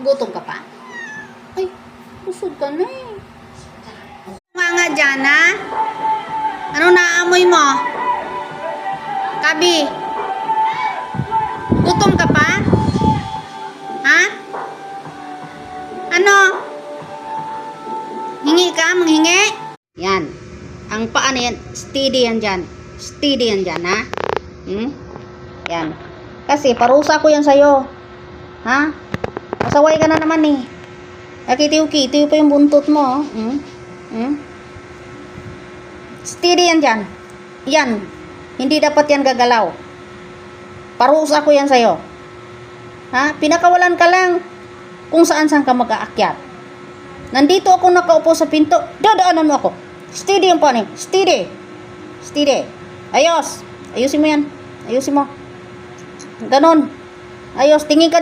Gutom ka pa? Ay, busog ka na eh. Nga dyan, ha? Ano naamoy mo? Kabi? Gutom ka pa? Ha? Ano? Hingi ka? Manghingi? Yan. Ang paa na yan, steady yan dyan. Steady yan dyan, ha? Yan. Kasi parusa ko yan sa'yo. Ha? Pasaway ka na naman eh. Nakitiw-kitiw pa yung buntot mo. Steady yan dyan. Yan. Hindi dapat yan gagalaw. Parusa ko yan sa'yo. Ha? Pinakawalan ka lang kung saan-saan ka mag-aakyat. Nandito ako nakaupo sa pinto. Dadaanan mo ako. Steady yung paning. Steady. Steady. Ayos. Ayusin mo yan. Ayusin mo. Ganon. Ayos. Tingin ka